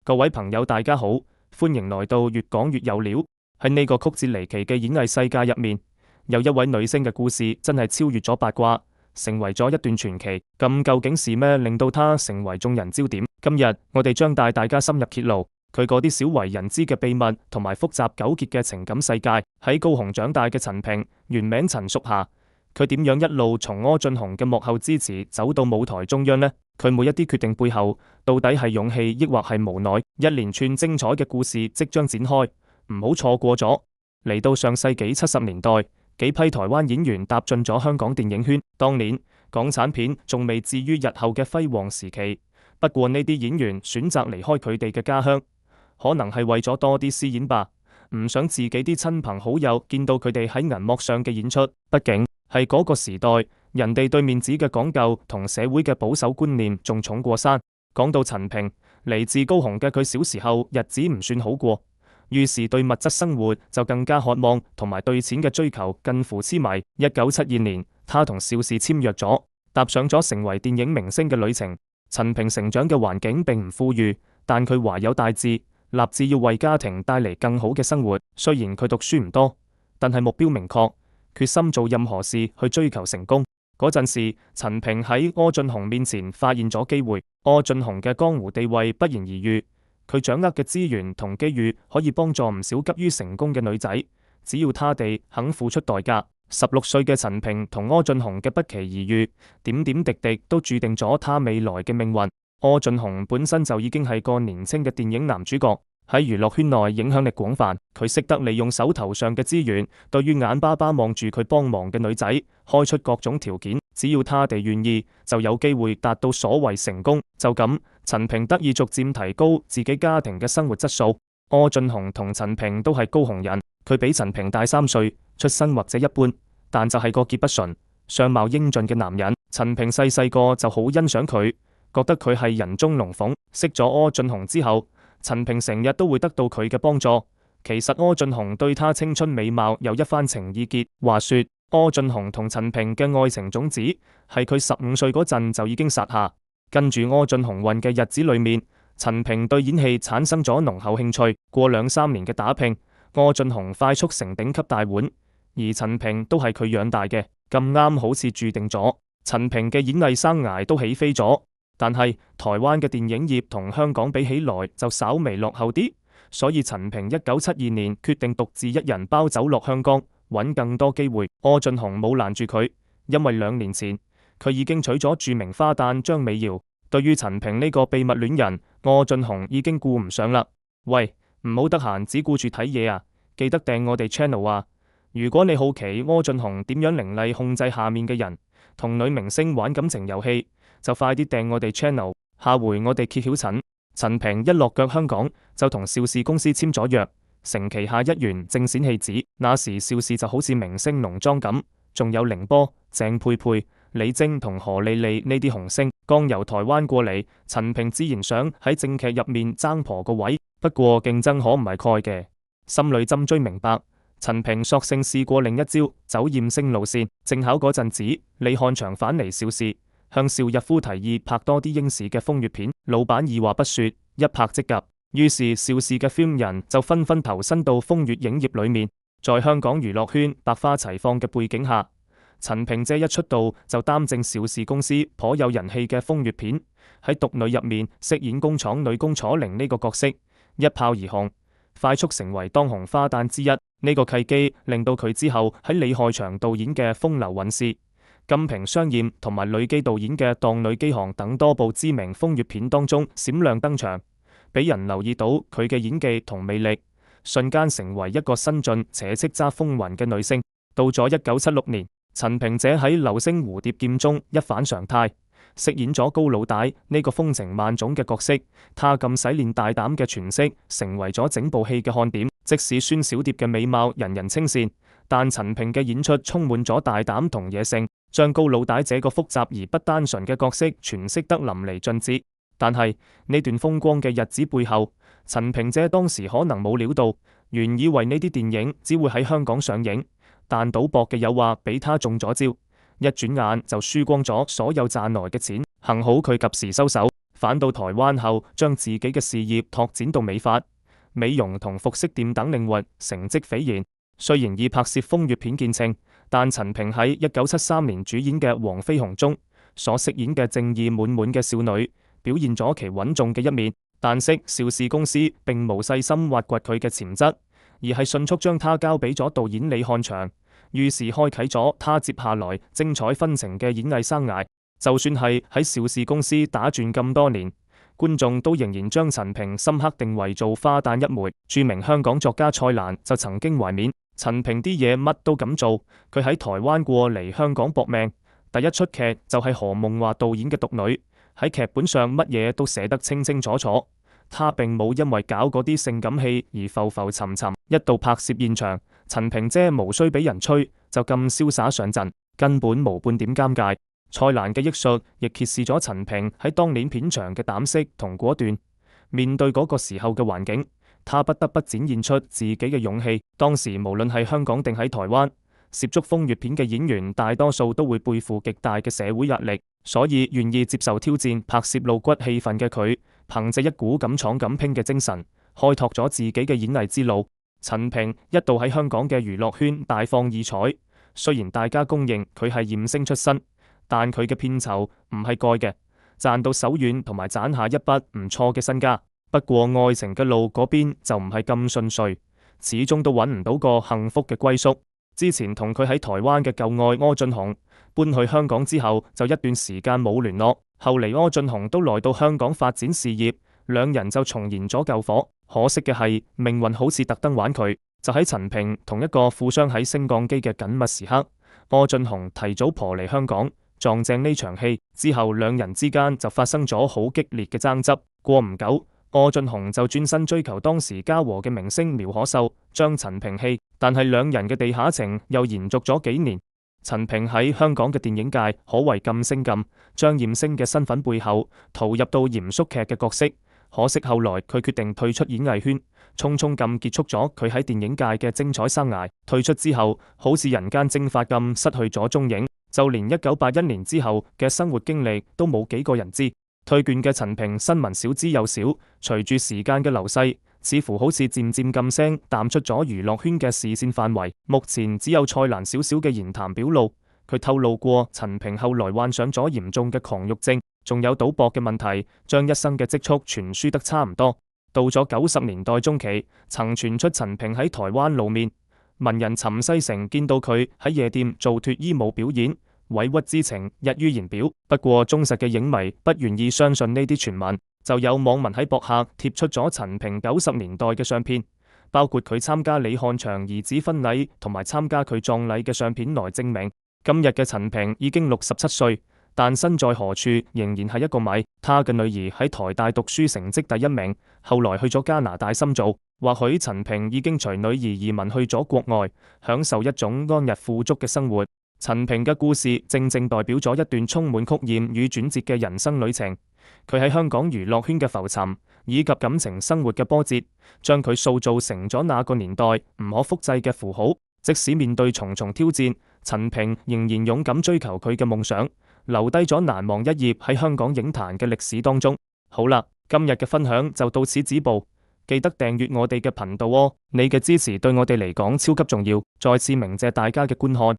各位朋友，大家好，歡迎來到越講越有料。喺呢個曲折離奇嘅演藝世界入面，有一位女星嘅故事真係超越咗八卦，成為咗一段傳奇。咁究竟是咩令到她成為眾人焦點？今日我哋將帶大家深入揭露佢嗰啲少為人知嘅秘密同埋複雜糾結嘅情感世界。喺高雄長大嘅陳平，原名陳淑霞，佢點樣一路從柯俊雄嘅幕後支持走到舞台中央呢？佢每一啲決定背後到底係勇氣抑或係無奈？一連串精彩嘅故事即將展開，唔好錯過咗。嚟到上世紀70年代，幾批台灣演員踏進咗香港電影圈。當年港產片仲未至於日後嘅輝煌時期，不過呢啲演員選擇離開佢哋嘅家鄉，可能係為咗多啲私演吧，唔想自己啲親朋好友見到佢哋喺銀幕上嘅演出。畢竟係嗰個時代，人哋對面子嘅講究同社會嘅保守觀念仲重過山。講到陳平，嚟自高雄嘅佢小時候日子唔算好過，於是對物質生活就更加渴望，同埋對錢嘅追求近乎痴迷。1972年，他同邵氏簽約咗，踏上咗成為電影明星嘅旅程。陳平成長嘅環境並唔富裕，但佢懷有大志，立志要為家庭帶嚟更好嘅生活。雖然佢讀書唔多，但係目標明確，決心做任何事去追求成功。嗰陣時，陳平喺柯俊雄面前發現咗機會。柯俊雄嘅江湖地位不言而喻，佢掌握嘅資源同機遇可以幫助唔少急於成功嘅女仔，只要他哋肯付出代價。16歲嘅陳平同柯俊雄嘅不期而遇，點點滴滴都注定咗他未來嘅命運。柯俊雄本身就已經係個年輕嘅電影男主角，喺娛樂圈內影響力廣泛。佢識得利用手頭上嘅資源，對於眼巴巴望住佢幫忙嘅女仔，開出各種條件，只要他哋願意，就有機會達到所謂成功。就咁，陳平得以逐漸提高自己家庭嘅生活質素。柯俊雄同陳平都係高雄人，佢比陳平大3歲，出身或者一般，但就係個潔不純、相貌英俊嘅男人。陳平細個就好欣賞佢，覺得佢係人中龍鳳。識咗柯俊雄之後，陳平成日都會得到佢嘅幫助。其實柯俊雄對他青春美貌有一番情意結。話說柯俊雄同陳平嘅愛情種子係佢15歲嗰陣就已經撒下。跟住柯俊雄運嘅日子裏面，陳平對演戲產生咗濃厚興趣。過2-3年嘅打拼，柯俊雄快速成頂級大腕，而陳平都係佢養大嘅。咁啱好似注定咗，陳平嘅演藝生涯都起飛咗。但係台灣嘅電影業同香港比起來就稍微落後啲，所以陳平1972年決定獨自一人包走落香港，揾更多機會。柯俊雄冇攔住佢，因為2年前佢已經娶咗著名花旦張美瑤。對於陳平呢個秘密戀人，柯俊雄已經顧唔上啦。喂，唔好得閒只顧住睇嘢啊，記得訂我哋 channel 啊！如果你好奇柯俊雄點樣凌厲控制下面嘅人，同女明星玩感情遊戲，就快啲訂我哋 channel。下回我哋揭曉陳平一落腳香港就同邵氏公司簽咗約，成旗下一員正選戲子。那時邵氏就好似明星農莊咁，仲有凌波、鄭佩佩、李貞同何莉莉呢啲紅星。剛由台灣過嚟，陳平自然想喺正劇入面爭婆個位，不過競爭可唔係蓋嘅，心裏針錐明白。陳平索性試過另一招，走艷星路線。正巧嗰陣子，李翰祥返嚟邵氏，向邵逸夫提議拍多啲英視嘅風月片，老闆二話不說，一拍即合。於是邵氏嘅 film 人就紛紛投身到風月影業裏面。在香港娛樂圈百花齊放嘅背景下，陳平姐一出道就擔正邵氏公司頗有人氣嘅風月片，喺獨女入面飾演工廠女工楚玲呢個角色，一炮而紅，快速成為當紅花旦之一。呢個契機令到佢之後喺李害祥導演嘅《風流韻事》、金瓶雙艷同埋呂基導演嘅《蕩女機行》等多部知名風月片當中閃亮登場，俾人留意到佢嘅演技同魅力，瞬間成為一個新晉且叱咤風雲嘅女星。到咗1976年，陳平姐喺《流星蝴蝶劍》中一反常態，飾演咗高老大呢個風情萬種嘅角色。她咁洗練大膽嘅詮釋，成為咗整部戲嘅看點。即使孫小蝶嘅美貌人人稱羨，但陳平嘅演出充滿咗大膽同野性，將高老大這個複雜而不單純嘅角色詮釋得淋漓盡致。但係呢段風光嘅日子背後，陳平姐當時可能冇料到，原以為呢啲電影只會喺香港上映，但賭博嘅誘惑俾她中咗招，一轉眼就輸光咗所有賺來嘅錢。幸好佢及時收手，返到台灣後，將自己嘅事業拓展到美髮、美容同服飾店等領域，成績斐然。雖然以拍攝風月片見稱，但陳萍喺1973年主演嘅《黃飛鴻》中所飾演嘅正義滿滿嘅少女，表現咗其穩重嘅一面。但惜邵氏公司並無細心挖掘佢嘅潛質，而係迅速將她交俾咗導演李翰祥，於是開啟咗她接下來精彩紛呈嘅演藝生涯。就算係喺邵氏公司打轉咁多年，觀眾都仍然將陳萍深刻定為做花旦一枚。著名香港作家蔡瀾就曾經懷緬陳萍啲嘢乜都敢做，佢喺台灣過嚟香港搏命，第一出劇就係何夢華導演嘅《獨女》，喺劇本上乜嘢都寫得清清楚楚，他並冇因為搞嗰啲性感戲而浮浮沉沉。一到拍攝現場，陳萍姐無需俾人催，就咁瀟灑上陣，根本無半點尷尬。蔡瀾嘅憶述亦揭示咗陳萍喺當年片場嘅膽識同果斷，面對嗰個時候嘅環境，她不得不展現出自己嘅勇氣。當時無論係香港定喺台灣，涉足風月片嘅演員大多數都會背負極大嘅社會壓力，所以願意接受挑戰拍攝露骨戲份嘅佢，憑借一股敢闖敢拼嘅精神，開拓咗自己嘅演藝之路。陳萍一度喺香港嘅娛樂圈大放異彩，雖然大家公認佢係艷星出身，但佢嘅片酬唔係蓋嘅，賺到手軟同埋賺下一筆唔錯嘅身家。不過愛情嘅路嗰邊就唔係咁順遂，始終都揾唔到個幸福嘅歸宿。之前同佢喺台灣嘅舊愛柯俊雄搬去香港之後，就一段時間冇聯絡。後嚟柯俊雄都來到香港發展事業，兩人就重燃咗舊火。可惜嘅係命運好似特登玩佢，就喺陳萍同一個富商喺升降機嘅緊密時刻，柯俊雄提早婆嚟香港，撞正呢場戲之後，兩人之間就發生咗好激烈嘅爭執。過唔久，柯俊雄就轉身追求當時嘉禾嘅明星苗可秀，將陳萍棄。但係兩人嘅地下情又延續咗幾年。陳萍喺香港嘅電影界可謂咁星咁，將艷星嘅身份背後投入到嚴肅劇嘅角色。可惜後來佢決定退出演藝圈，匆匆咁結束咗佢喺電影界嘅精彩生涯。退出之後，好似人間蒸發咁失去咗蹤影，就連1981年之後嘅生活經歷都冇幾個人知。退倦嘅陳萍新聞少之又少，隨住時間嘅流逝，似乎好似漸漸咁聲淡出咗娛樂圈嘅視線範圍。目前只有蔡瀾少少嘅言談表露，佢透露過陳萍後來患上咗嚴重嘅狂慾症，仲有賭博嘅問題，將一生嘅積蓄全輸得差唔多。到咗90年代中期，曾傳出陳萍喺台灣露面，文人陳西成見到佢喺夜店做脫衣舞表演，委屈之情溢於言表。不過忠實嘅影迷不願意相信呢啲傳聞，就有網民喺博客貼出咗陳萍90年代嘅相片，包括佢參加李翰祥兒子婚禮同埋參加佢葬禮嘅相片來證明。今日嘅陳萍已經67歲，但身在何處仍然係一個謎。他嘅女兒喺台大讀書成績第1名，後來去咗加拿大深造。或許陳萍已經隨女兒移民去咗國外，享受一種安逸富足嘅生活。陳萍嘅故事正正代表咗一段充滿曲折與轉折嘅人生旅程。佢喺香港娛樂圈嘅浮沉，以及感情生活嘅波折，將佢塑造成咗那個年代唔可複製嘅符號。即使面對重重挑戰，陳萍仍然勇敢追求佢嘅夢想，留低咗難忘一頁喺香港影壇嘅歷史當中。好啦，今日嘅分享就到此止步，記得訂閱我哋嘅頻道哦，你嘅支持對我哋嚟講超級重要。再次鳴謝大家嘅觀看。